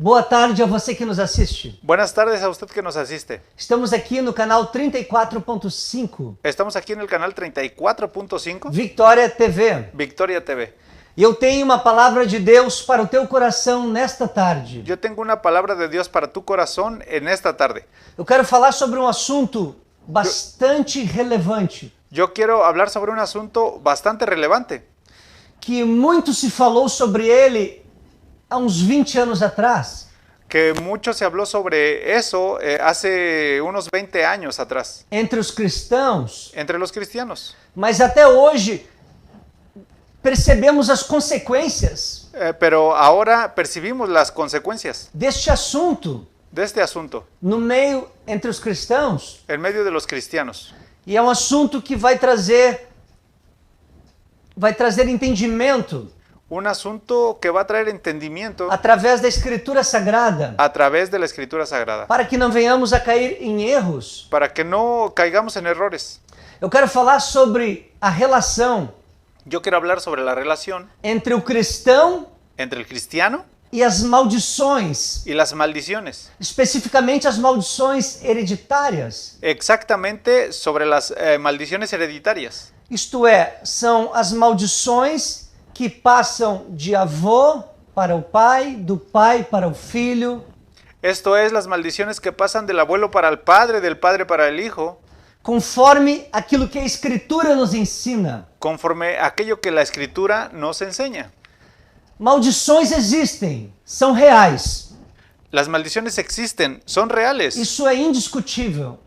Boa tarde a você que nos assiste. Buenas tardes a usted que nos asiste. Estamos aqui no canal 34.5 Estamos aquí en el canal 34.5 Vitória TV. Victoria TV. E eu tenho uma palavra de Deus para o teu coração nesta tarde. Yo tengo una palabra de Dios para tu corazón en esta tarde. Eu quero falar sobre um assunto bastante relevante, Yo quiero hablar sobre un asunto bastante relevante, que muito se falou sobre ele há uns 20 anos atrás, que mucho se habló sobre eso hace unos 20 años atrás, entre os cristãos, entre los cristianos. mas até hoje percebemos as consequências Pero ahora percibimos las consecuencias deste assunto de este asunto no meio entre os cristãos. en medio de los cristianos. E é um assunto que vai trazer entendimento Un asunto que va a traer entendimiento através da Escritura Sagrada, a través de la Escritura Sagrada, para que não venhamos a cair em erros. para que no caigamos en errores. Eu quero falar sobre a relação Yo quiero hablar sobre la relación entre o cristão entre el cristiano e as maldições, y las maldiciones. especificamente as maldições hereditárias. Exactamente sobre las maldiciones hereditarias. Isto é, são as maldições que passam de avô para o pai, do pai para o filho, Esto es las maldiciones que pasan del abuelo para el padre, del padre para el hijo, conforme aquilo que a Escritura nos ensina. conforme aquello que la Escritura nos enseña. Maldições existem, são reais. Las maldiciones existen, son reales. Isso é indiscutível.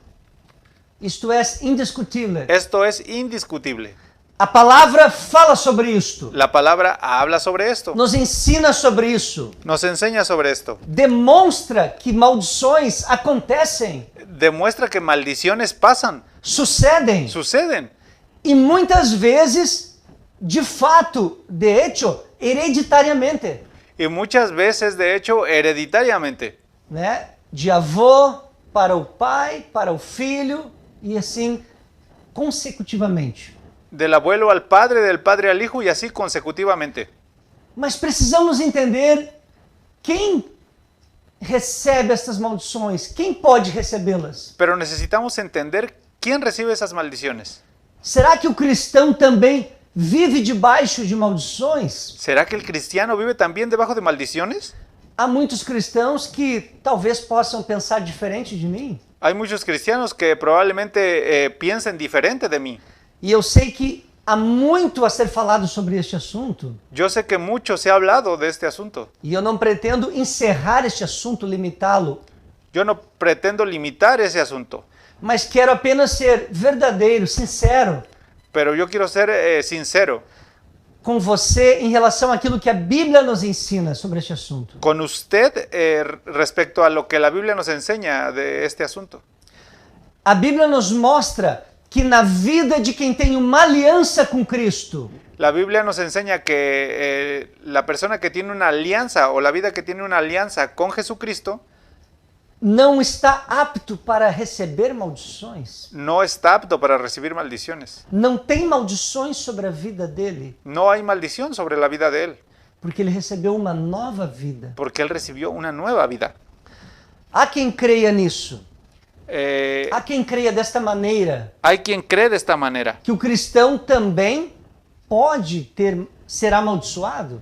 Isto é indiscutível. Esto es indiscutible. A palavra fala sobre isto, La palabra habla sobre esto, nos ensina sobre isso, nos enseña sobre esto. demonstra que maldições acontecem, Demuestra que maldiciones pasan, sucedem, suceden. e muitas vezes, de fato, de hecho, hereditariamente, Y muchas veces, de hecho, hereditariamente. né? De avô para o pai, para o filho, e assim consecutivamente. Del abuelo al padre, del padre al hijo y así consecutivamente. Mas precisamos entender quem recebe essas maldições, quem pode recebê-las. Pero necesitamos entender quién recibe esas maldiciones. Será que o cristão também vive debaixo de maldições? ¿Será que el cristiano vive también debajo de maldiciones? Há muitos cristãos que talvez possam pensar diferente de mim. Hay muchos cristianos que probablemente piensen diferente de mí. E eu sei que há muito a ser falado sobre este assunto. Yo sé que mucho se ha hablado de este asunto. E eu não pretendo encerrar este assunto, limitá-lo, Yo no pretendo limitar ese asunto, mas quero apenas ser verdadeiro, sincero pero yo quiero ser sincero com você em relação àquilo que a Bíblia nos ensina sobre este assunto. con usted respecto a lo que la Biblia nos enseña de este asunto. A Bíblia nos mostra que na vida de quem tem uma aliança com Cristo, La Biblia nos enseña que la persona que tiene una alianza o la vida que tiene una alianza con Jesucristo não está apto para receber maldições. no está apto para recibir maldiciones. Não tem maldições sobre a vida dele, No hay maldición sobre la vida de él, porque ele recebeu uma nova vida. porque él recibió una nueva vida. Há quem creia nisso. Eh, Há quem creia desta maneira, hay quien cree de esta manera, que o cristão também pode ser amaldiçoado,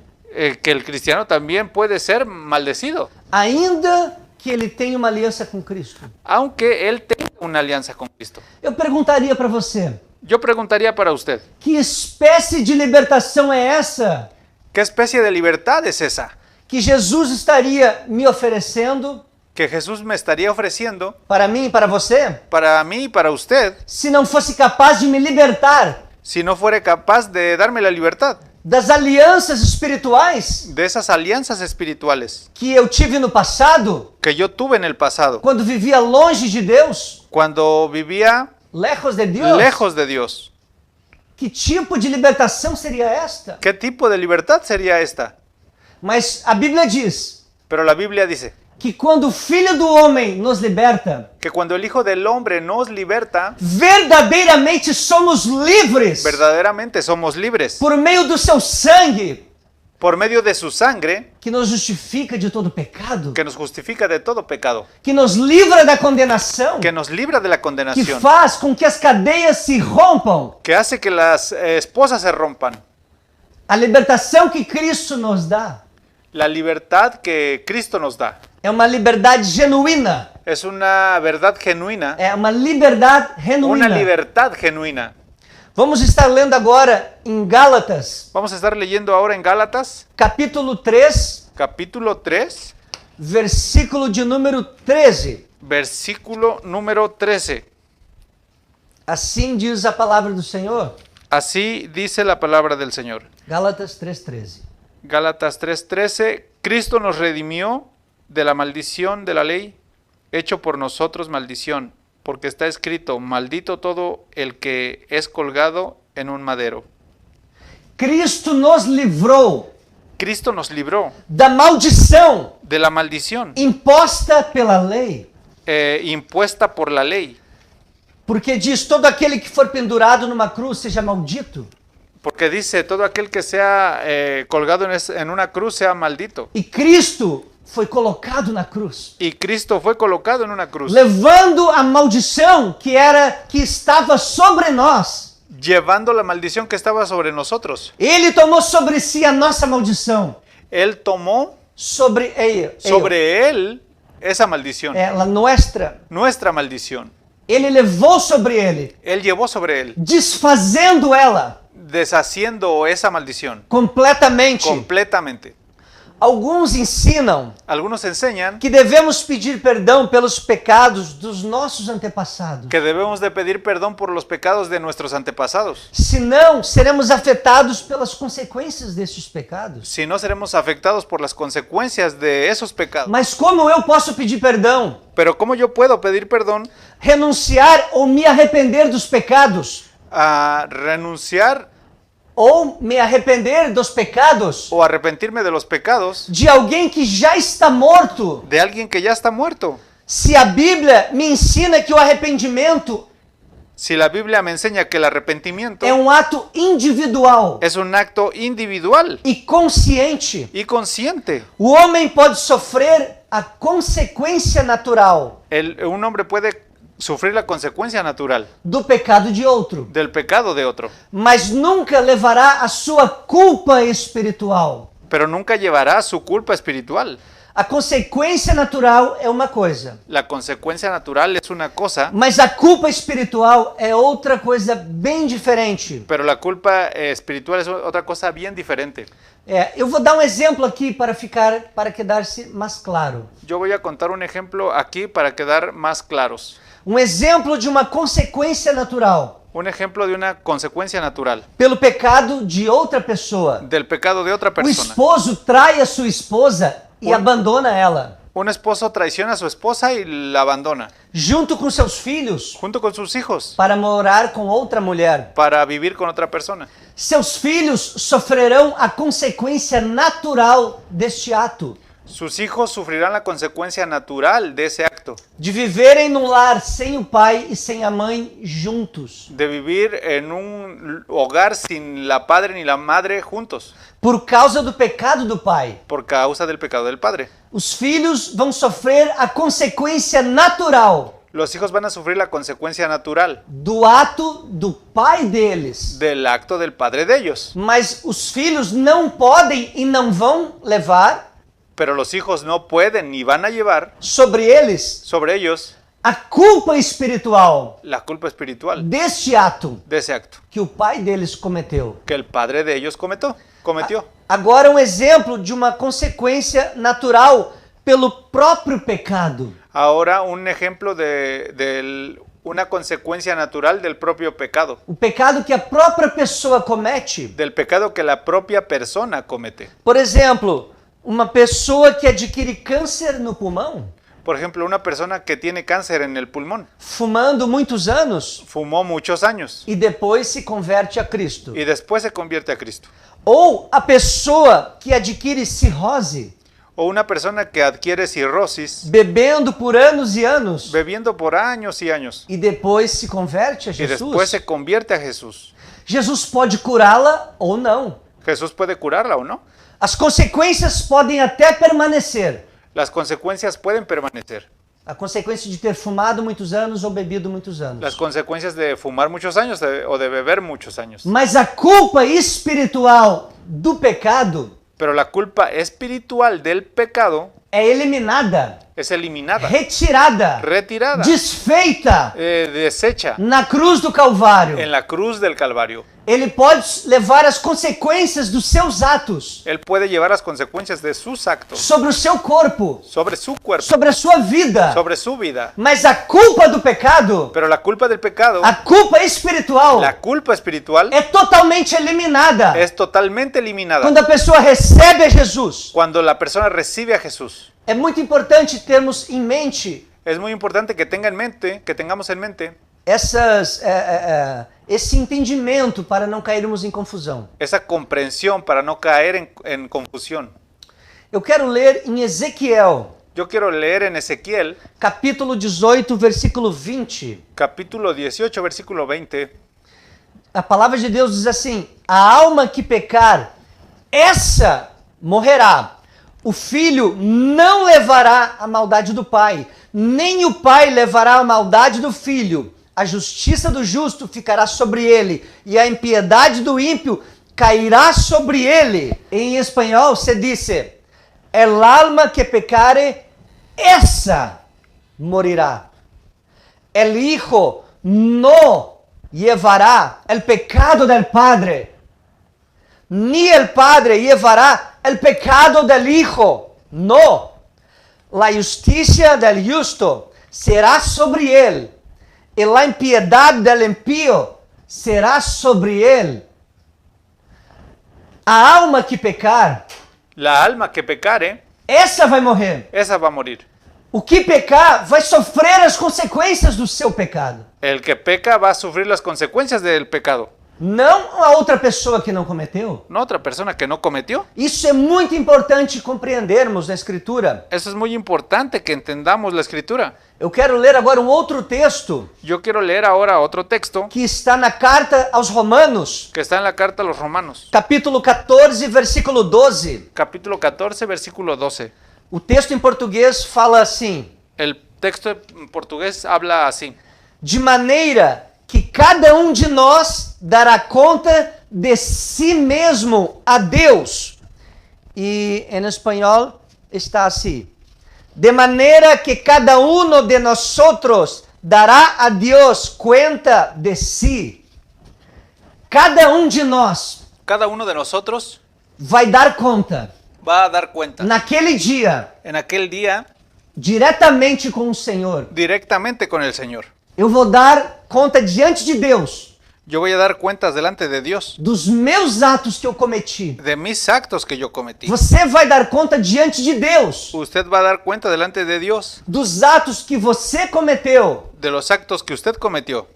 que el cristiano también puede ser maldecido, ainda que ele tenha uma aliança com Cristo. aunque él tenga una alianza con Cristo. Eu perguntaria para você, Yo preguntaría para usted, que espécie de libertação é essa ¿qué especie de libertad es esa que Jesus estaria me oferecendo que Jesús me estaría ofreciendo para mim e para você, para mí y para usted se não fosse capaz de me libertar si no fuera capaz de darme la libertad das alianças espirituais de esas alianzas espirituales que eu tive no passado, que yo tuve en el pasado, quando vivia longe de Deus, cuando vivía lejos de Deus? lejos de Dios? Que tipo de libertação seria esta? ¿Qué tipo de libertad sería esta? Mas a Bíblia diz Pero la Biblia dice que quando o Filho do Homem nos liberta, que cuando el Hijo del Hombre nos liberta, verdadeiramente somos livres verdaderamente somos libres por meio do seu sangue, por medio de su sangre, que nos justifica de todo pecado, que nos justifica de todo pecado, que nos livra da condenação, que nos libra de la que condenación, faz com que as cadeias se rompam. que hace que las esposas se rompan. A libertação que Cristo nos dá La libertad que Cristo nos da é uma liberdade genuína, es una verdad genuina, é uma liberdade una genuína. libertad genuina. Vamos estar lendo agora em Gálatas, Vamos a estar leyendo ahora en Gálatas, capítulo 3, capítulo 3, versículo de número 13. versículo número 13. Assim diz a palavra do Senhor. Así dice la palabra del Señor. Gálatas 3:13. Gálatas 3:13, Cristo nos redimió de la maldición de la ley, hecho por nosotros maldición, porque está escrito, maldito todo el que es colgado en un madero. Cristo nos livrou Cristo nos libró da maldição de la maldición imposta pela lei. impuesta por la ley, Porque diz, todo aquele que for pendurado numa cruz seja maldito. porque dice, todo aquel que sea colgado en una cruz sea maldito. E Cristo foi colocado na cruz, Y Cristo fue colocado en una cruz, levando a maldição que estava sobre nós. llevando la maldición que estaba sobre nosotros. Ele tomou sobre si a nossa maldição. Él tomó Sobre sobre él esa maldición, ela nuestra. nuestra maldición. Ele levou sobre ele, Él llevó sobre él, desfazendo ela deshaciendo esa maldición completamente. completamente. Alguns ensinam Algunos enseñan que devemos pedir perdão pelos pecados dos nossos antepassados. que debemos de pedir perdón por los pecados de nuestros antepasados. Senão, seremos afetados pelas consequências desses pecados. Si no, seremos afectados por las consecuencias de esos pecados. Mas como eu posso pedir perdão? Pero ¿cómo yo puedo pedir perdón Renunciar ou me arrepender dos pecados? a renunciar Ou me arrepender dos pecados o arrepentirme de los pecados de alguém que já está morto? de alguien que ya está muerto? Se a Bíblia me ensina que o arrependimento Si la Biblia me enseña que el arrepentimiento é um ato individual es un acto individual e consciente, y consciente, o homem pode sofrer a consequência natural un hombre puede sufrir la consecuencia natural do pecado de outro, del pecado de otro, mas nunca levará a sua culpa espiritual. pero nunca llevará su culpa espiritual. A consequência natural é uma coisa, La consecuencia natural es una cosa, mas a culpa espiritual é outra coisa bem diferente. pero la culpa espiritual es otra cosa bien diferente. Eu vou dar um exemplo aqui para quedar-se mais claro. Yo voy a contar un ejemplo aquí para quedar más claros. Um exemplo de uma consequência natural Un ejemplo de una consecuencia natural pelo pecado de outra pessoa. del pecado de otra O persona. esposo trai a sua esposa e abandona ela, Un esposo traiciona a su esposa y la abandona, junto com seus filhos, junto con sus hijos, para morar com outra mulher. para vivir con otra persona. Seus filhos sofrerão a consequência natural deste ato, Sus hijos sufrirán la consecuencia natural de ese acto, de viverem num lar sem o pai e sem a mãe juntos, de vivir en un hogar sin la padre ni la madre juntos, por causa do pecado do pai. por causa del pecado del padre. Os filhos vão sofrer a consequência natural Los hijos van a sufrir la consecuencia natural do ato do pai deles. del acto del padre de ellos, Mas os filhos não podem e não vão levar pero los hijos no pueden ni van a llevar sobre eles sobre ellos a culpa espiritual la culpa espiritual deste ato de ese acto que o pai deles cometeu. que el padre de ellos cometió. Agora um exemplo de uma consequência natural pelo próprio pecado. Ahora un ejemplo de una consecuencia natural del propio pecado, O pecado que a própria pessoa comete. del pecado que la propia persona comete. Por exemplo, uma pessoa que adquire câncer no pulmão, Por ejemplo, una persona que tiene cáncer en el pulmón, fumando muitos anos fumó muchos años e depois se converte a Cristo. y después se convierte a Cristo. Ou a pessoa que adquire cirrose, O una persona que adquiere cirrosis, bebendo por anos e anos, bebiendo por años y años e depois se converte a y después Jesus. se convierte a Jesús. Jesus pode curá-la ou não. Jesús puede curarla o no. As consequências podem até permanecer. Las consecuencias pueden permanecer. A consequência de ter fumado muitos anos ou bebido muitos Las anos. consecuencias de fumar muchos años o de beber muchos años. Mas a culpa espiritual do pecado Pero la culpa espiritual del pecado é eliminada, es eliminada, retirada, retirada, desfeita deshecha na cruz do Calvário. en la cruz del Calvario. Ele pode levar as consequências dos seus atos Él puede llevar las consecuencias de sus actos sobre o seu corpo, sobre su cuerpo, sobre a sua vida. sobre su vida. Mas a culpa do pecado, Pero la culpa del pecado, a culpa espiritual, la culpa espiritual, é totalmente eliminada es totalmente eliminada quando a pessoa recebe a Jesus. cuando la persona recibe a Jesús. É muito importante termos em mente Es muy importante que tengamos en mente esse entendimento para não cairmos em confusão. esa comprensión para no caer en confusión. Eu quero ler em Ezequiel, Yo quiero leer en Ezequiel, capítulo 18, versículo 20. capítulo 18, versículo 20. A palavra de Deus diz assim: a alma que pecar, essa morrerá. O filho não levará a maldade do pai, nem o pai levará a maldade do filho. A justiça do justo ficará sobre ele, e a impiedade do ímpio cairá sobre ele. Em espanhol se dice: el alma que pecare, essa morirá. El hijo no llevará el pecado del padre, ni el padre llevará el pecado del hijo. No. La justicia del justo será sobre él, y la impiedad del impío será sobre él. A alma que pecar, La alma que pecare, essa vai morrer. esa va a morir. O que pecar vai sofrer as consequências do seu pecado. El que peca va a sufrir las consecuencias del pecado, Não a outra pessoa que não cometeu. no otra persona que no cometió. Isso é muito importante compreendermos na Escritura. Eso es muy importante que entendamos la escritura. Eu quero ler agora um outro texto Yo quiero leer ahora otro texto que está na carta aos Romanos, que está en la carta a los Romanos, capítulo 14, versículo 12. capítulo 14, versículo 12. O texto em português fala assim: El texto en portugués habla así: de maneira que cada um de nós dará conta de si mesmo a Deus. E em espanhol está assim: de maneira que cada uno de nosotros dará a Deus cuenta de si. Cada um de nós cada uno de nosotros vai dar conta va a dar cuenta naquele dia en aquel día diretamente com o Senhor. directamente con el Señor. Eu vou dar conta diante de Deus Yo voy a dar cuentas delante de Dios dos meus atos que eu cometi. de mis actos que yo cometí. Você vai dar conta diante de Deus Usted va a dar cuenta delante de Dios dos atos que você cometeu. de los actos que usted cometió.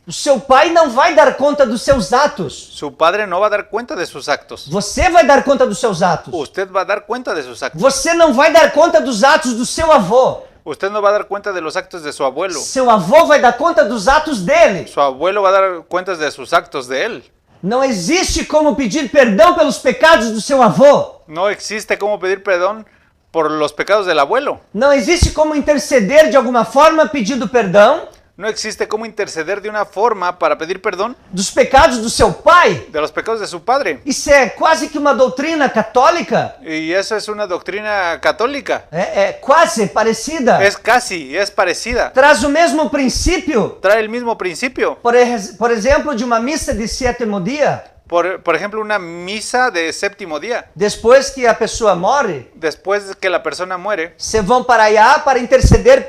O seu pai não vai dar conta dos seus atos. Su padre no va a dar cuenta de sus actos. Você vai dar conta dos seus atos. Usted va a dar cuenta de sus actos. Você não vai dar conta dos atos do seu avô. Usted no va a dar cuenta de los actos de su abuelo. Seu avô vai dar conta dos atos dele. Su abuelo va a dar cuentas de sus actos de él. Não existe como pedir perdão pelos pecados do seu avô. No existe cómo pedir perdón por los pecados del abuelo. Não existe como interceder de alguma forma pedindo perdão No existe cómo interceder de una forma para pedir perdón dos pecados do seu pai. de los pecados de su padre. Isso é quase que uma doutrina católica. Y eso es una doctrina católica. É quase parecida. Es parecida. Traz o mesmo princípio, Trae el mismo principio. por exemplo, de uma missa de sétimo dia. Por ejemplo, una misa de séptimo día. Depois que a pessoa morre, Después de que la persona muere, se vão para allá para interceder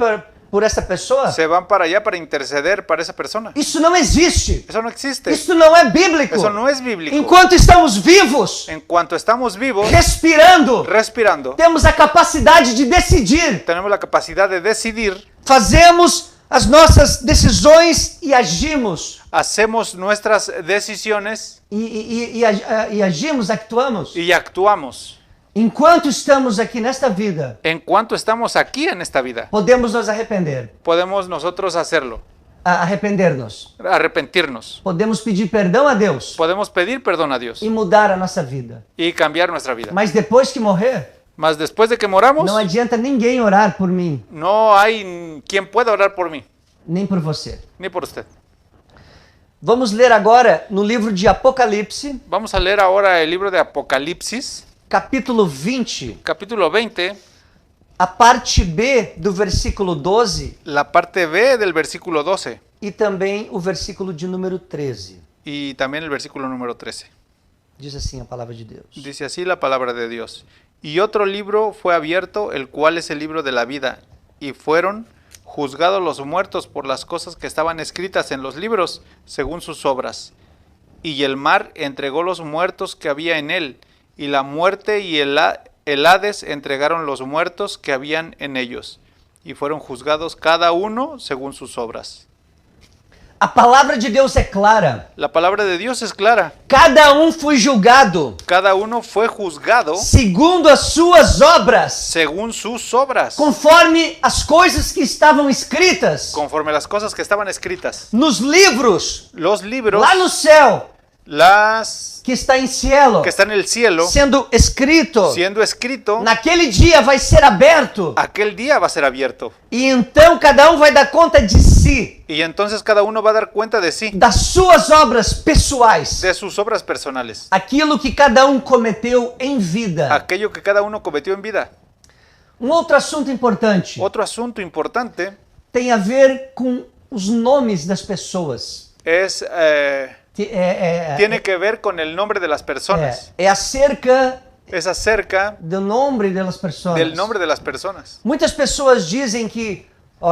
por essa pessoa. se van para allá para interceder para esa persona. Isso não existe. Eso no existe. Isso não é bíblico. Eso no es bíblico. Enquanto estamos vivos, En cuanto estamos vivos, respirando, respirando, temos a capacidade de decidir. tenemos la capacidad de decidir, Fazemos as nossas decisões e agimos. hacemos nuestras decisiones E agimos, actuamos. y actuamos. Enquanto estamos aqui nesta vida, En cuanto estamos aquí en esta vida, podemos nos arrepender. podemos nosotros hacerlo. arrepender-nos. arrepentirnos. Podemos pedir perdão a Deus Podemos pedir perdón a Dios e mudar a nossa vida. y cambiar nuestra vida. Mas depois que morrer, Mas después de que moramos, não adianta ninguém orar por mim, no hay quien pueda orar por mí, nem por você. ni por usted. Vamos ler agora no livro de Apocalipse, Vamos a leer ahora el libro de Apocalipsis, capítulo 20, capítulo 20, a parte B do versículo 12 la parte B del versículo 12 e também o versículo de número 13. y también el versículo número 13. Diz assim a palavra de Deus. Dice así la palabra de Dios. Y otro libro fue abierto, el cual es el libro de la vida, y fueron juzgados los muertos por las cosas que estaban escritas en los libros, según sus obras. Y el mar entregó los muertos que había en él, y la muerte y el Hades entregaron los muertos que habían en ellos, y fueron juzgados cada uno según sus obras. A palavra de Deus é clara. La palabra de Dios es clara. Cada foi julgado Cada uno fue juzgado segundo as suas obras, según sus obras, conforme as coisas que estavam escritas conforme las cosas que estaban escritas. nos livros Los libros, lá no céu, las que está em cielo, que están en el cielo, sendo escrito. siendo escrito, Naquele dia vai ser aberto aquel día va a ser abierto. e então cada vai dar conta de si, Y entonces cada uno va a dar cuenta de sí, das suas obras pessoais, de sus obras personales, aquilo que cada cometeu em vida. aquello que cada uno cometió en vida. Outro assunto importante Otro asunto importante tem a ver com os nomes das pessoas. es, tiene que ver con el nombre de las personas. É acerca Es acerca do nome das pessoas. del nombre de las personas. Muitas pessoas dizem que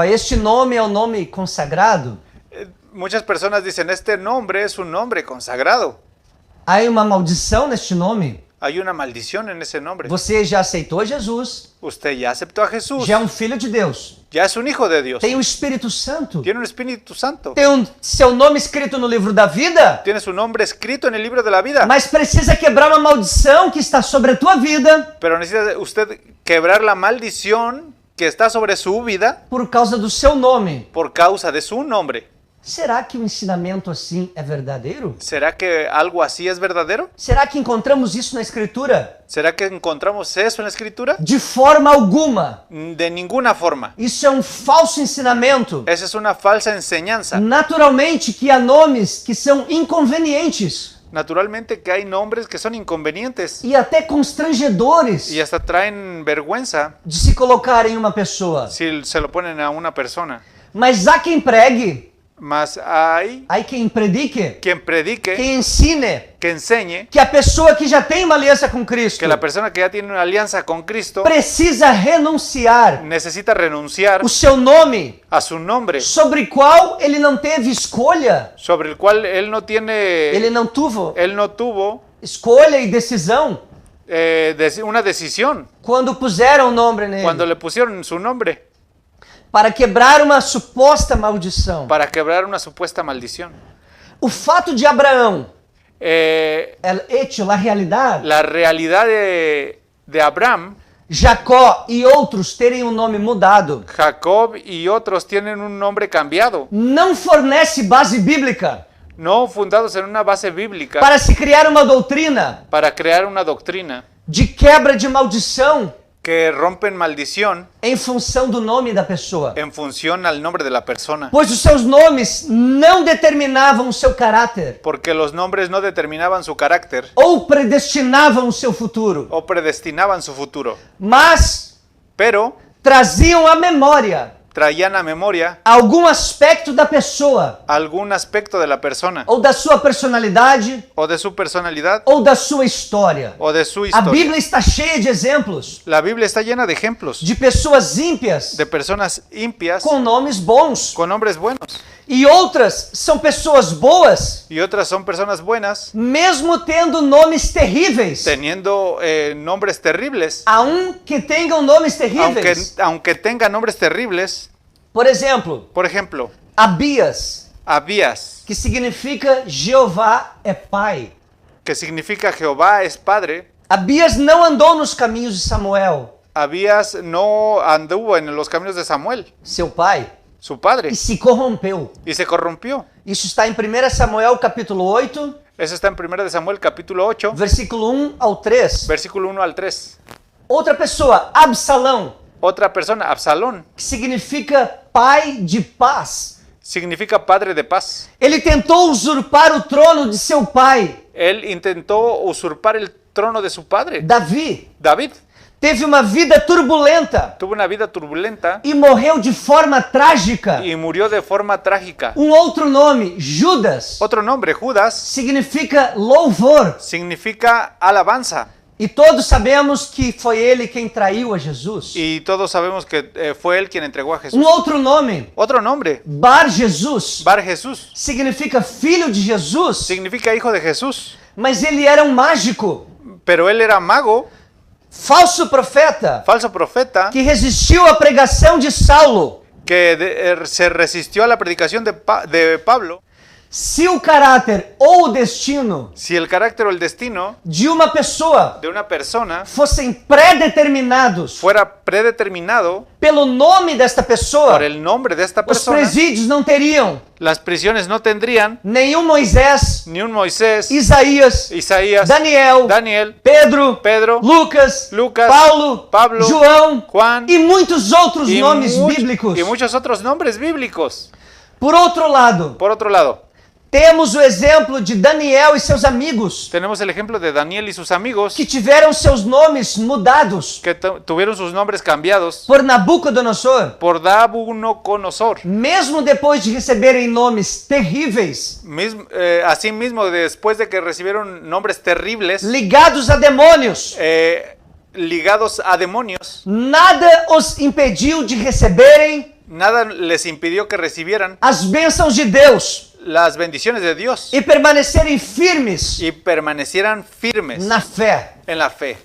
este nome é o nome consagrado. Muchas personas dicen, este nombre es un nombre consagrado. Há uma maldição neste nome. Hay una maldición en ese nombre. Você já aceitou Jesus, Usted ya aceptó a Jesús, já é filho de Deus. ya es un hijo de Dios, Tem o Espírito Santo. tiene un Espíritu Santo, Tem seu nome escrito no livro da vida. tiene su nombre escrito en el libro de la vida, Mas precisa quebrar uma maldição que está sobre a tua vida pero necesita usted quebrar la maldición que está sobre su vida por causa do seu nome. por causa de su nombre. Será que um ensinamento assim é verdadeiro? ¿Será que algo así es verdadero? Será que encontramos isso na Escritura? ¿Será que encontramos eso en la Escritura? De forma alguma. De ninguna forma. Isso é um falso ensinamento. Esa es una falsa enseñanza. Naturalmente que há nomes que são inconvenientes Naturalmente que hay nombres que son inconvenientes e até constrangedores y hasta traen vergüenza de se colocar em uma pessoa. si se lo ponen a una persona. Mas há quem pregue, Mas hay há quem predique, quien predique, quem ensine que enseñe que a pessoa que já tem uma aliança com Cristo que la persona que ya tiene una alianza con Cristo precisa renunciar necesita renunciar o seu nome, a su nombre sobre qual ele não teve escolha, sobre el cual él ele no tuvo tuvo escolha e decisão una decisión quando puseram o nome nele, cuando le pusieron su nombre para quebrar uma suposta maldição. para quebrar una supuesta maldición. O fato de Abraão, La a realidade, realidad de Abraham, Jacó e outros terem o nome mudado, Jacob y otros tienen un nombre cambiado, não fornece base bíblica no fundados en una base bíblica para se criar uma doutrina para crear una doctrina de quebra de maldição que rompen maldición em função do nome da pessoa. en función al nombre de la persona, Pois os seus nomes não determinavam o seu caráter porque los nombres no determinaban su carácter ou predestinavam o seu futuro, o predestinaban su futuro, mas pero traziam à memória traían a memoria algum aspecto da pessoa, algún aspecto de la persona ou da sua personalidade, o de su personalidad ou da sua história. o de su A historia. Bíblia está cheia de exemplos La Biblia está llena de ejemplos de pessoas ímpias de personas impias com nomes bons con nombres buenos e outras são pessoas boas, y otras son personas buenas mesmo tendo nomes terríveis. teniendo nombres terribles, Que tenham nomes terríveis. aunque tengan nombres terribles. Por exemplo, Por ejemplo, Abias, Abías, que significa Jeová é Pai. que significa Jehová es Padre. Abias não andou nos caminhos de Samuel, Abías no anduvo en los caminos de Samuel, seu pai. su padre, e se corrompeu. y se corrompió. Isso está em 1 Samuel capítulo 8, Eso está en 1 de Samuel capítulo 8, versículo 1 ao 3. versículo 1 al 3. Outra pessoa, Absalão, Otra persona, Absalón, que significa pai de paz. significa padre de paz. Ele tentou usurpar o trono de seu pai, Él intentó usurpar el trono de su padre, Davi. David. Teve uma vida turbulenta Tuvo una vida turbulenta e morreu de forma trágica. y murió de forma trágica. Um outro nome, Judas, Otro nombre, Judas, significa louvor. significa alabanza. E todos sabemos que foi ele quem traiu a Jesus. Y todos sabemos que fue él quien entregó a Jesús. Um outro nome, Otro nombre, Bar Jesus, Bar Jesús, significa filho de Jesus, significa hijo de Jesús. mas ele era um mágico, Pero él era mago, falso profeta, falso profeta, que resistiu à pregação de Saulo. que se resistió a la predicación de Pablo. Se o caráter ou o destino Si el carácter o el destino de uma pessoa de una persona fossem predeterminados fuera predeterminado pelo nome desta pessoa, por el nombre de esta os persona, presídios não teriam las prisiones no tendrían nenhum Moisés, ni un Moisés, Isaías, Isaías, Daniel, Daniel, Pedro, Pedro, Lucas, Lucas, Pablo, João Juan e muitos outros y, nomes bíblicos. y muchos otros nombres bíblicos. Por outro lado, Por otro lado, temos o exemplo de Daniel e seus amigos, tenemos el ejemplo de Daniel y sus amigos que tiveram seus nomes mudados que tuvieron sus nombres cambiados por Nabucodonosor. por Nabucodonosor. Mesmo depois de receberem nomes terríveis, Asimismo, después de que recibieron nombres terribles, ligados a demônios, ligados a demonios, nada os impediu de receberem nada les impidió que recibieran as bênçãos de Deus las bendiciones de Dios e permanecerem firmes y permanecieran firmes na fé. en la fe.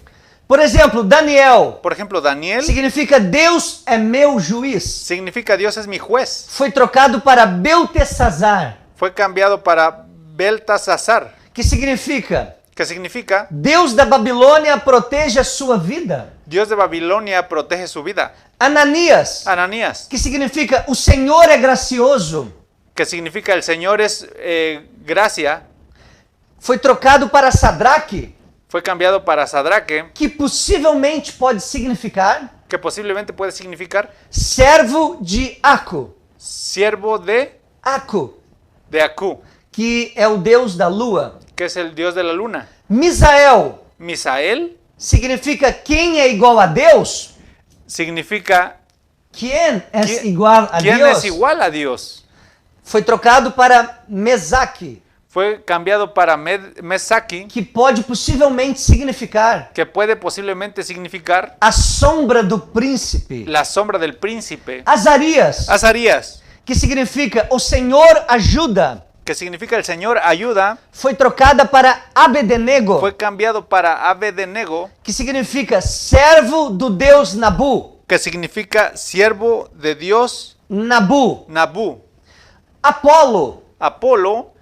Por exemplo, Daniel Por ejemplo, Daniel significa Deus é meu juiz. significa Dios es mi juez. Foi trocado para Beltesazar, Fue cambiado para Beltasazar, que significa que significa Deus da Babilônia protege a sua vida. Dios de Babilonia protege su vida. Ananias, Ananías, que significa o Senhor é gracioso, que significa el Señor es gracia, foi trocado para Sadraque, fue cambiado para Sadraque, que possivelmente pode significar que posiblemente puede significar servo de Aco, siervo de Aku, que é o deus da lua. que es el Dios de la luna. Misael Misael significa quem é igual a Deus. significa Quem é ¿Quién- igual a ¿quién Deus? es igual a Dios? Foi trocado para Mesaque, Fue cambiado para Mesaki, que pode possivelmente significar que puede posiblemente significar a sombra do príncipe. la sombra del príncipe. Azarias, Azarías, que significa o Senhor ajuda, que significa el Señor ayuda, foi trocada para Abednego, fue cambiado para Abednego, que significa servo do deus Nabu. que significa siervo de Dios Nabu. Nabu. Apolo, Apolo,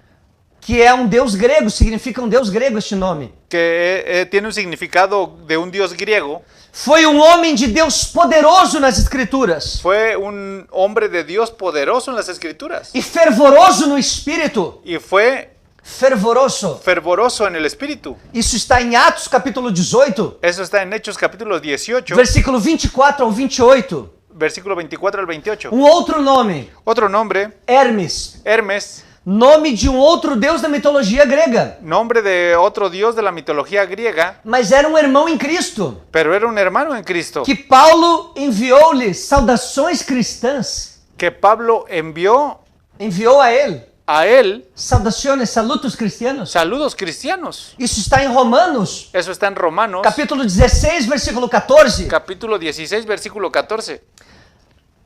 que é um deus grego, significa um deus grego este nome. que tiene un significado de un dios griego, Foi um homem de Deus poderoso nas Escrituras fue un hombre de Dios poderoso en las Escrituras e fervoroso no espírito. y fue Fervoroso. fervoroso en el espíritu. Isso está em Atos capítulo 18, Eso está en Hechos capítulo 18, versículo 24 ao 28. versículo 24 al 28. Um outro nome, Otro nombre, Hermes, Hermes, nome de um outro deus da mitologia grega, nombre de otro dios de la mitología griega, mas era um irmão em Cristo, pero era un hermano en Cristo, que Paulo enviou-lhe saudações cristãs, que Pablo envió enviou a ele a él saudações, salutos cristianos. saludos cristianos. Isso está em Romanos, Eso está en Romanos, capítulo 16, versículo 14. capítulo 16, versículo 14.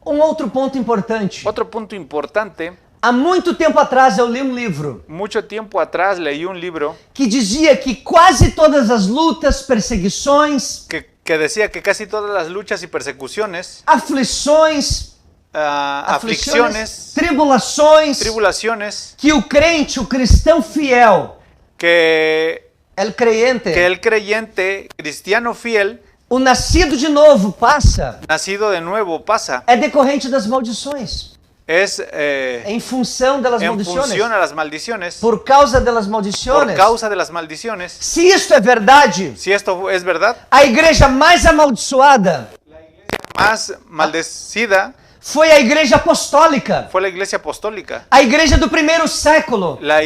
Um outro ponto importante. Otro punto importante, Há muito tempo atrás eu li um livro mucho tiempo atrás leí un libro que dizia que quase todas as lutas, perseguições, que decía que casi todas las luchas y persecuciones, aflições, aflicciones, tribulações, tribulaciones, que o crente, o cristão fiel, que el creyente, el creyente cristiano fiel, o nascido de novo passa, nacido de nuevo, pasa. é decorrente das maldições. es em função das en maldições. función a las maldiciones, Por causa das por maldições. causa de las maldiciones. Se isto é verdade, Si esto es verdad, a igreja mais amaldiçoada más maldecida foi a igreja apostólica, fue la iglesia apostólica, a igreja do primeiro século, la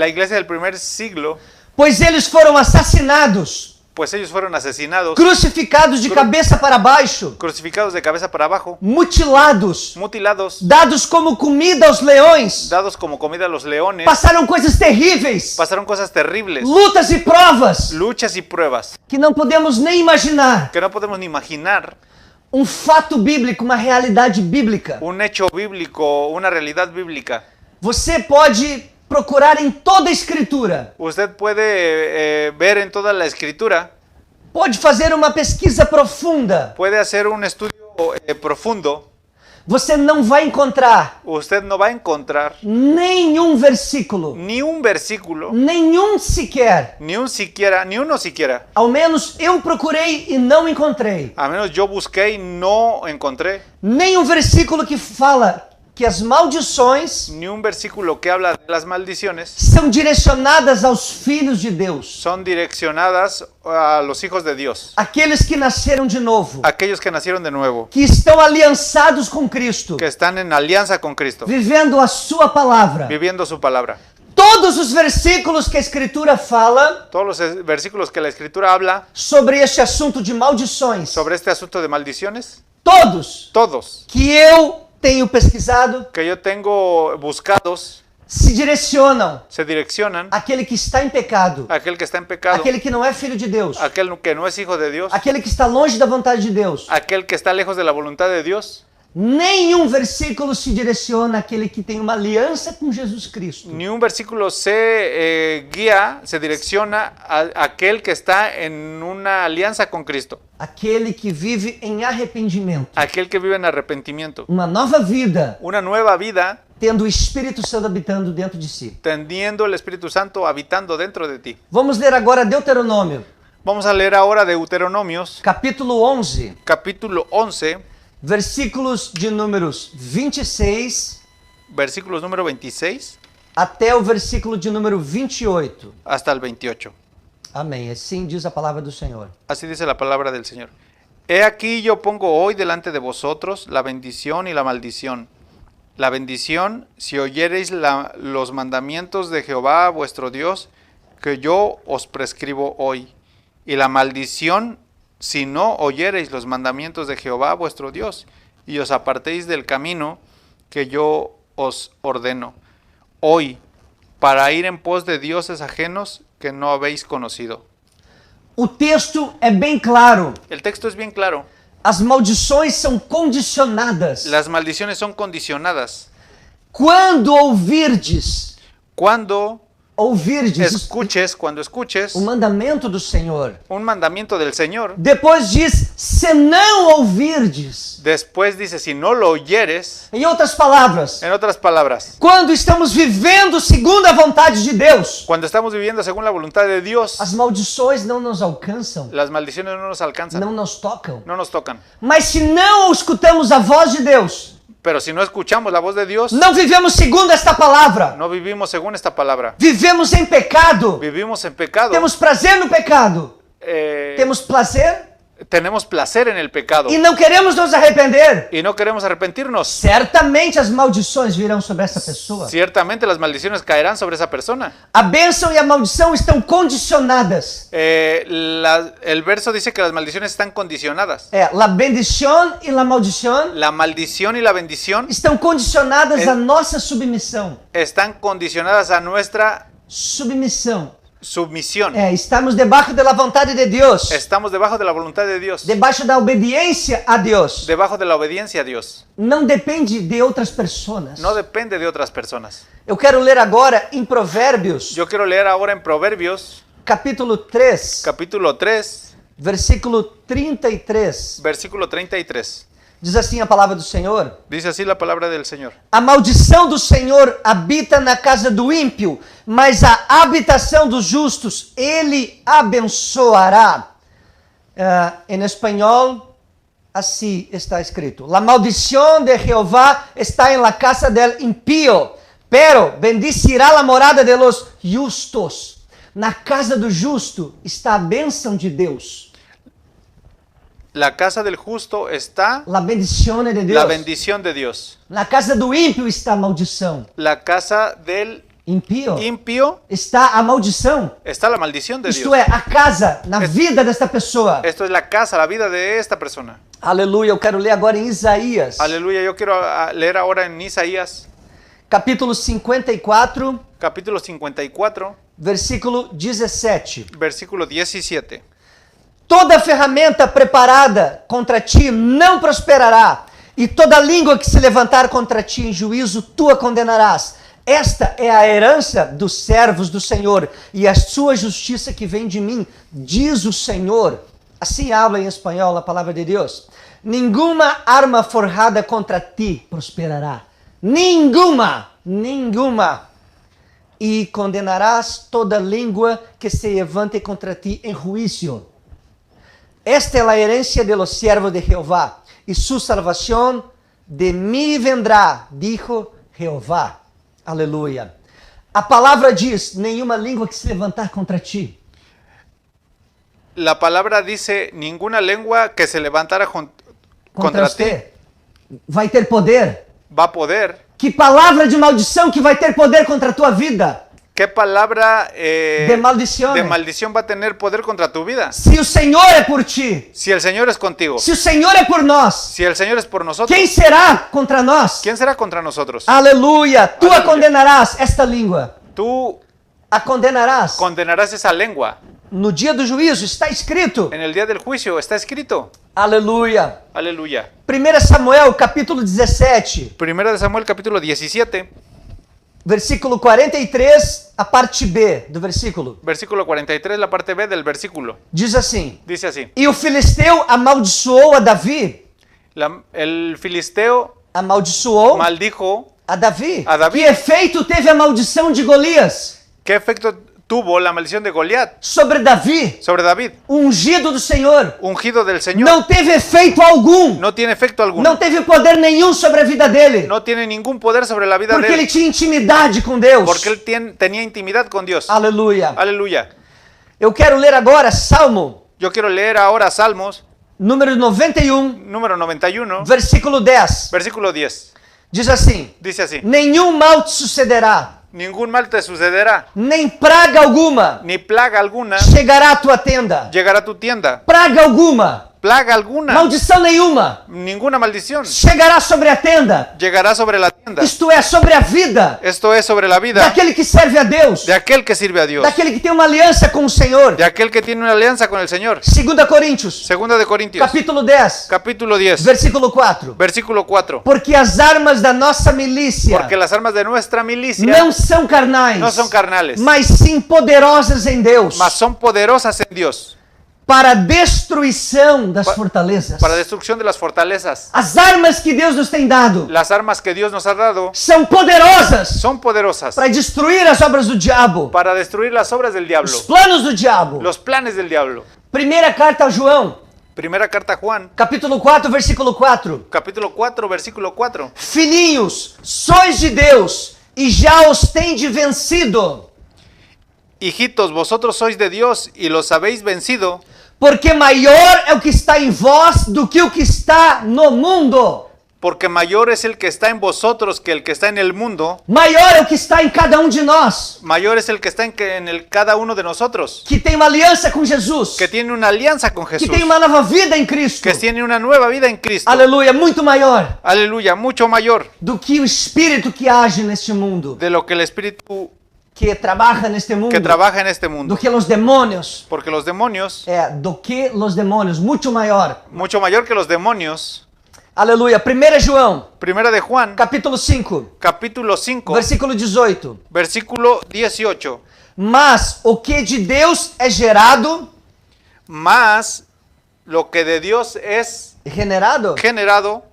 iglesia del primer siglo, pois eles foram assassinados, pues ellos fueron asesinados, crucificados de cabeça para baixo, crucificados de cabeza para abajo, mutilados, mutilados, dados como comida aos leões. dados como comida a los leones. Passaram coisas terríveis, Pasaron cosas terribles, lutas e provas luchas y pruebas que não podemos nem imaginar. que no podemos ni imaginar. Um fato bíblico, uma realidade bíblica. Un hecho bíblico, una realidad bíblica. Você pode procurar em toda a escritura, Usted puede ver en toda la escritura, pode fazer uma pesquisa profunda. puede hacer un estudio profundo. Você não vai encontrar Usted no va a encontrar nenhum versículo, ni un versículo, nenhum sequer. ni uno siquiera. Ao menos eu procurei e não encontrei. A menos yo busqué y no encontré Nenhum versículo que fala que as maldições ni un versículo que habla de las maldiciones. são direcionadas aos filhos de Deus, Son direccionadas a los hijos de Dios, aqueles que nasceram de novo, aquellos que nacieron de nuevo, que estão aliançados com Cristo, que están en alianza con Cristo, vivendo a sua palavra. viviendo su palabra. Todos os versículos que a Escritura fala Todos los versículos que la Escritura habla sobre este assunto de maldições, sobre este asunto de maldiciones, todos todos que eu tenho pesquisado, que yo tengo buscados, se direcionam se direccionan àquele que está em pecado, a aquel que está en pecado, aquele que não é filho de Deus, aquel que no es hijo de Dios, aquele que está longe da vontade de Deus. aquel que está lejos de la voluntad de Dios. Nenhum versículo se direciona àquele que tem uma aliança com Jesus Cristo. Ni un versículo se guía, se direcciona a aquel que está en una alianza con Cristo, Aquele que vive em arrependimento. aquel que vive en arrepentimiento, Uma nova vida, una nueva vida, tendo o Espírito Santo habitando dentro de si. teniendo el Espíritu Santo habitando dentro de ti. Vamos ler agora Deuteronômio, Vamos a leer ahora Deuteronomios, capítulo 11, capítulo 11, versículos de números 26 versículos número 26 até o versículo de número 28. hasta el 28. Amém. Assim diz a palavra do Senhor. Así dice la palabra del Señor. He aquí yo pongo hoy delante de vosotros la bendición y la maldición. La bendición, si oyereis los mandamientos de Jehová vuestro Dios, que yo os prescribo hoy. Y la maldición, si no oyereis los mandamientos de Jehová vuestro Dios, y os apartéis del camino que yo os ordeno hoy, para ir en pos de dioses ajenos que no habéis conocido. O texto é bem claro. El texto es bien claro. As maldições são condicionadas. Las maldiciones son condicionadas. Quando ouvirdes, Cuando escuches o mandamento do Senhor. un mandamiento del Señor, Depois diz, se não ouvirdes. después dice, si no lo oyeres, Em outras palavras, en otras palabras, quando estamos vivendo segundo a vontade de Deus, cuando estamos viviendo según la voluntad de Dios, as maldições não nos alcançam, las maldiciones no nos alcanzan, não nos tocam. no nos tocan. Mas se não escutamos a voz de Deus, Pero si no escuchamos la voz de Dios, não vivemos segundo esta palavra, no vivimos según esta palabra. vivemos em pecado, Vivimos en pecado. temos prazer no pecado, temos prazer Tenemos placer en el pecado e não queremos nos arrepender. y no queremos arrepentirnos. Certamente as maldições virão sobre essa pessoa. Ciertamente las maldiciones caerán sobre esa persona. A bênção e a maldição estão condicionadas. El verso dice que las maldiciones están condicionadas. La bendição e a maldição La maldición y la bendición estão condicionadas à nossa submissão. están condicionadas a nuestra Submissão. submisión. Estamos debaixo da vontade de Deus. Estamos debajo de la voluntad de Dios, Debaixo da obediência a Deus. debajo de la obediencia a Dios. Não depende de outras pessoas. No depende de otras personas. Eu quero ler agora em Provérbios, Yo quiero leer ahora en Proverbios, capítulo 3, capítulo 3, versículo 33. versículo 33. Diz assim a palavra do Senhor: Dice así la palabra del Señor. a maldição do Senhor habita na casa do ímpio, mas a habitação dos justos ele abençoará. Em espanhol, Así está escrito. La maldición de Jehová está en la casa del impío, pero bendicirá la morada de los justos. Na casa do justo está a bênção de Deus. La casa del justo está La bendición de Deus. la bendición de Dios. Na casa do ímpio está a maldição. La casa del Impío impío está a maldição. está la maldición de Isto Dios. é, a casa, na vida desta pessoa. Esto es la casa, la vida de esta persona. Aleluia, eu quero ler agora em Isaías, Aleluya, yo quiero leer ahora en Isaías, capítulo 54, capítulo 54, versículo 17. versículo 17. Toda ferramenta preparada contra ti não prosperará, e toda língua que se levantar contra ti em juízo, tu a condenarás. Esta é a herança dos servos do Senhor, e a sua justiça que vem de mim, diz o Senhor. Assim habla em espanhol a palavra de Deus. Nenhuma arma forjada contra ti prosperará. Nenhuma. E condenarás toda língua que se levante contra ti em juízo. Esta é a herencia de los siervos de Jehová, e su salvación de mí vendrá, dijo Jehová. Aleluia. A palavra diz, nenhuma língua que se levantar contra ti. La palabra dice, ninguna lengua que se levantara contra ti você vai ter poder. va a poder. Que palavra de maldição que vai ter poder contra a tua vida? ¿Qué palabra De maldición. de maldición va a tener poder contra tu vida? Se o Senhor é por ti, Si el Señor es contigo, se o Senhor é por nós, si el Señor es por nosotros, quem será contra nós? ¿quién será contra nosotros? Aleluia. Tu a Aleluia. condenarás, esta língua. Tú A condenarás. condenarás esa lengua. No dia do juízo está escrito. En el día del juicio está escrito. Aleluia. Aleluya. 1 Samuel, capítulo 17, Primera de Samuel, capítulo 17, versículo 43, a parte B do versículo. versículo 43, la parte B del versículo. Diz assim: Dice así. E o filisteu amaldiçoou a Davi. El filisteo Amaldiçoou maldijo. a Davi. A Davi. Que efeito teve a maldição de Golias ¿Qué efecto tuvo la maldición de Goliat sobre Davi, sobre David? o ungido do Senhor? Ungido del Señor. Não teve efeito algum. No tiene efecto alguno. Não teve poder nenhum sobre a vida dele. No tiene ningún poder sobre la vida Porque de ele él. tinha intimidade com Deus. Porque él tenía intimidad con Dios. Aleluia. Aleluya. Eu quero ler agora Salmo, Yo quiero leer ahora Salmos, número 91, número 91, versículo 10. versículo 10. Diz assim: Dice así. Nenhum mal te sucederá, Ningún mal te sucederá, nem praga alguma ni plaga alguna chegará à tua tenda. llegará a tu tienda. Praga alguma, Plaga alguna, maldição nenhuma ninguna maldición chegará sobre a tenda. llegará sobre la tienda. Isto é, sobre a vida Esto es sobre la vida daquele que serve a Deus, de aquel que sirve a Dios, daquele que tem uma aliança com o Senhor. de aquel que tiene una alianza con el Señor. 2 Coríntios, Segunda de Corintios, capítulo 10, capítulo 10, versículo 4. versículo 4. Porque as armas da nossa milícia Porque las armas de nuestra milicia não são carnais, no son carnales, mas sim poderosas em Deus, mas son poderosas en Dios para a destruição das fortalezas. para destrucción de las fortalezas. As armas que Deus nos tem dado Las armas que Dios nos ha dado são poderosas son poderosas para destruir as obras do diabo, para destruir las obras del diablo, os planos do diabo. los planes del diablo. Primeira carta a João, Primera carta a Juan, capítulo 4, versículo 4. capítulo 4, versículo 4. Filhinhos, sois de Deus e já os tendes vencido, Hijitos, vosotros sois de Dios y los habéis vencido, porque maior é o que está em vós do que o que está no mundo. porque mayor es el que está en vosotros que el que está en el mundo. Maior é o que está em cada um de nós, Mayor es el que está cada uno de nosotros, que tem uma aliança com Jesus, que tiene una alianza con que Jesús, tem uma nova vida em Cristo. que tiene una nueva vida en Cristo. Aleluia, muito maior Aleluya, mucho mayor do que o espírito que age neste mundo, de lo que el espíritu que trabalha neste mundo, que trabaja en este do mundo. que os demônios, Porque los demonios, do que os demônios, muito maior. mucho mayor que los demonios. Aleluia. 1 João, Primera de Juan, capítulo 5, capítulo 5, versículo 18. versículo 18. Mas o que de Deus é gerado, Más lo que de Dios es generado, generado,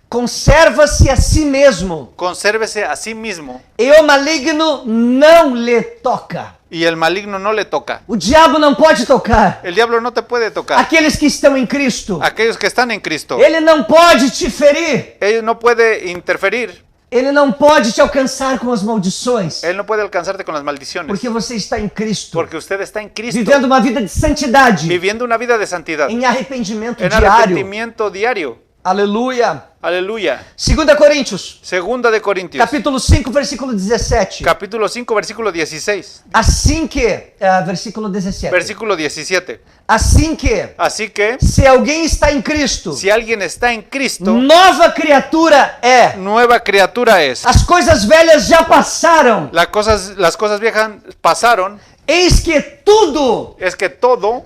conserva-se a si mesmo, consérvese a sí mismo e o maligno não lhe toca. y el maligno no le toca. O diabo não pode tocar El diablo no te puede tocar. aqueles que estão em Cristo. Aquellos que están en Cristo, Ele não pode te ferir. él no puede interferir. Ele não pode te alcançar com as maldições. Él no puede alcanzarte con las maldiciones. Porque você está em Cristo. Porque usted está en Cristo, Vivendo uma vida de santidade. viviendo una vida de santidad, Em arrependimento en diário. arrepentimiento diario. Aleluia. Aleluya. 2 Coríntios, Segunda de Corintios, capítulo 5, versículo 17. capítulo 5, versículo 16. Assim que, versículo 17. Versículo 17. Assim que, Así que, se alguém está em Cristo, si alguien está en Cristo, nova criatura é. nueva criatura es. As coisas velhas já passaram. Las cosas viejas pasaron. Eis que tudo, Es que todo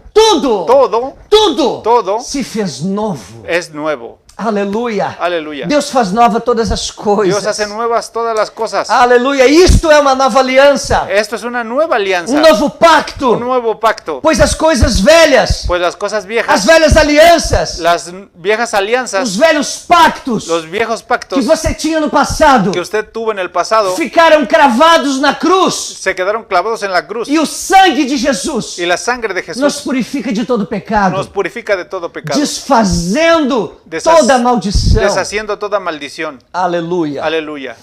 tudo se fez novo. es nuevo. Aleluia. Aleluya. Deus faz nova todas as coisas. Dios hace nuevas todas las cosas. Aleluia. Isto é uma nova aliança. Esto es una nueva alianza, Novo un pacto. nuevo pacto. Pois as coisas velhas, Pues las cosas as viejas, velhas alianças, las viejas os alianzas, velhos pactos los viejos que pactos você tinha no passado que usted tuvo en el pasado, ficaram cravados na cruz. se quedaron clavados en la cruz. E o sangue de Jesus Y la sangre de nos Jesús purifica de todo pecado, nos purifica de todo pecado, desfazendo Desas- toda maldição. deshaciendo toda maldición. Aleluia. Aleluya.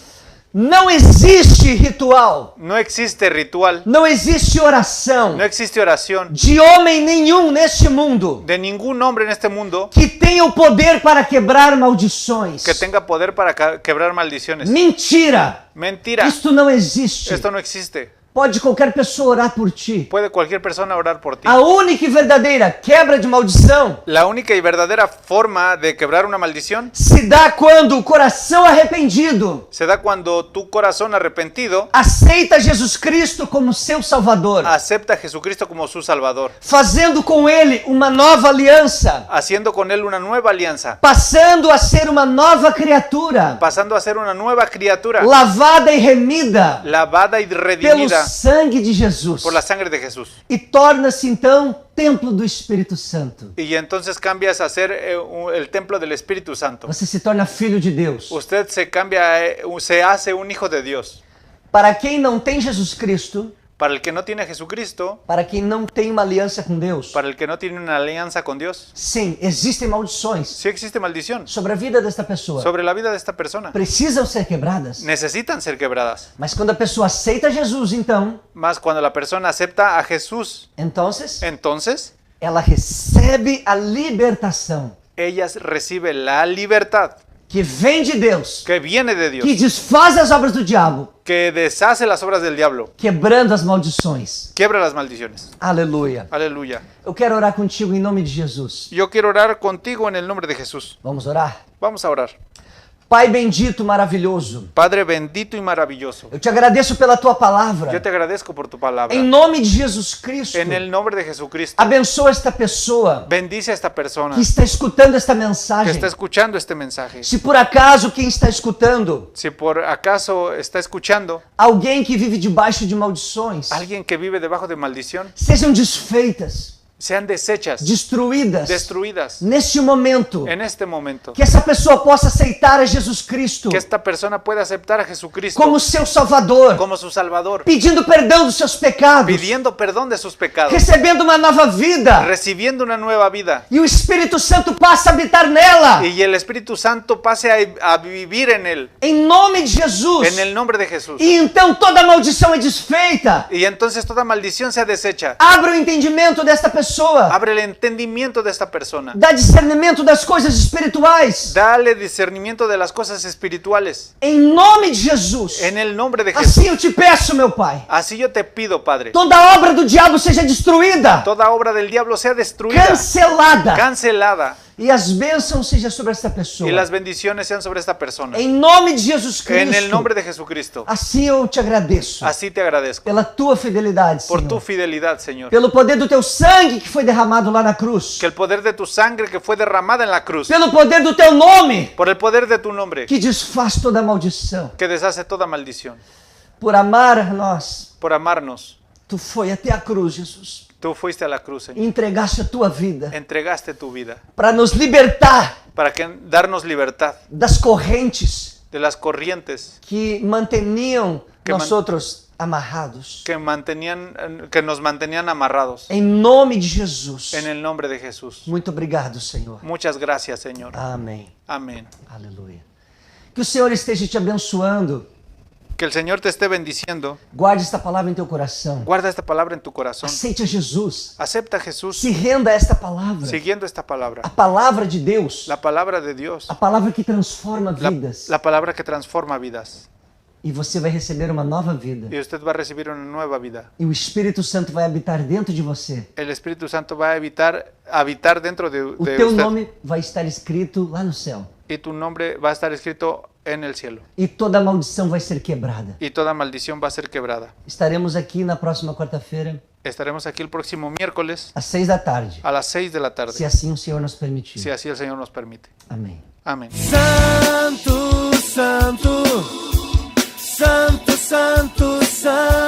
Não existe ritual, No existe ritual, não existe oração no existe oración de homem nenhum neste mundo de ningún hombre en este mundo que tenha o poder para quebrar maldições. que tenga poder para quebrar maldiciones. Mentira! Mentira. Isto não existe. Esto no existe. Pode qualquer pessoa orar por ti. Puede cualquier persona orar por ti. A única e verdadeira quebra de maldição La única y verdadera forma de quebrar una maldición se dá quando o coração arrependido se da cuando tu corazón arrepentido aceita Jesus Cristo como seu Salvador, acepta a Jesucristo como su Salvador, fazendo com Ele uma nova aliança, haciendo con Él una nueva alianza, passando a ser uma nova criatura, pasando a ser una nueva criatura, lavada e remida lavada y pelo redimida sangue de Jesus, por la sangre de Jesús. e torna-se então templo do Espírito Santo. Y entonces cambias a ser el templo del Espíritu Santo. Você se torna filho de Deus. Usted se cambia, se hace un hijo de Dios. Para quem não tem Jesus Cristo, Para el que no tiene a Jesucristo, para quem não tem uma aliança com Deus, para el que no tiene una alianza con Dios, sim, existem maldições sí existe maldición sobre a vida desta pessoa. sobre la vida de esta persona. Precisam ser quebradas. Necesitan ser quebradas. Mas quando a pessoa aceita Jesus, então, Más cuando la persona acepta a Jesús, entonces ela recebe a libertação ella recibe la libertad que vem de Deus, que viene de Dios, que desfaz as obras do diabo, que deshace las obras del diablo, quebrando as maldições. quiebra las maldiciones. Aleluia. Aleluya. Eu quero orar contigo em nome de Jesus. Yo quiero orar contigo en el nombre de Jesús. Vamos orar? Vamos a orar. Pai bendito, maravilhoso, Padre bendito y maravilloso, eu te agradeço pela tua palavra. yo te agradezco por tu palabra. Em nome de Jesus Cristo, En el nombre de Jesucristo, abençoa esta pessoa bendice a esta persona que está escutando esta que mensagem. está escuchando este mensaje. Se por acaso quem está escutando, Si por acaso está escuchando alguém que vive debaixo de maldições, alguien que vive debajo de maldición, sejam desfeitas, sean deshechas, destruídas destruidas neste momento, en este momento. que essa pessoa possa aceitar a Jesus Cristo Que esta persona pueda aceptar a Jesucristo como seu Salvador, como su Salvador, pedindo perdão dos seus pecados, pidiendo perdón de sus pecados, recebendo uma nova vida, recibiendo una nueva vida, e o Espírito Santo passa a habitar nela. y el Espíritu Santo pase a vivir en él, Em nome de Jesus. en el nombre de Jesús. E então toda maldição é desfeita. Y entonces toda maldición sea deshecha. Abra o entendimento desta pessoa. Abre el entendimiento de esta persona. Dá discernimento das coisas espirituais. Dale discernimiento de las cosas espirituales. Em nome de Jesus. En el nombre de Jesús. Assim eu te peço, meu Pai. Así yo te pido, Padre. Toda obra do diabo seja destruída, Toda obra del diablo sea destruida, cancelada. cancelada. E as bênçãos sejam sobre esta pessoa. Y las bendiciones sean sobre esta persona. Em nome de Jesus Cristo. En el nombre de Jesucristo. Assim eu te agradeço. Así te agradezco. Pela tua fidelidade, Por Senhor. tu fidelidad, Señor. Pelo poder do teu sangue que foi derramado lá na cruz. Que el poder de tu sangre que fue derramada en la cruz, Pelo poder do teu nome por el poder de tu nombre, que desfaz toda maldição. que deshace toda maldición, Por amar a nós, por amarnos, tu foi até a cruz, Jesus. tú fuiste a la cruz, Señor. E entregaste a tua vida Entregaste tu vida para nos libertar para darnos libertad das correntes de las corrientes que manteniam Que nós outros amarrados. que nos mantenían amarrados. Em nome de Jesus. En el nombre de Jesús. Muito obrigado, Senhor. Muchas gracias, Señor. Amém. Amén. Aleluia. Que o Senhor esteja te abençoando. Que el Señor te esté bendiciendo. Guarde esta palavra em teu coração. Guarda esta palabra en tu corazón. Aceite a Jesus. Acepta a Jesús Se renda a esta palavra. siguiendo esta palabra. A palavra de Deus. La palabra de Dios. A palavra que transforma vidas. La palabra que transforma vidas. E você vai receber uma nova vida. Y usted va a recibir una nueva vida. E o Espírito Santo vai habitar dentro de você. El Espíritu Santo va a habitar dentro de O teu usted. nome vai estar escrito lá no céu. Y tu nombre va a estar escrito en el cielo. E toda maldição vai ser quebrada. Y toda maldición va a ser quebrada. Estaremos aqui na próxima quarta-feira, Estaremos aquí el próximo miércoles às 6 da tarde. a las 6 de la tarde. Se assim o Senhor nos permitir. Si así el Señor nos permite. Amém. Amén. Santo, santo, santo, santo, santo.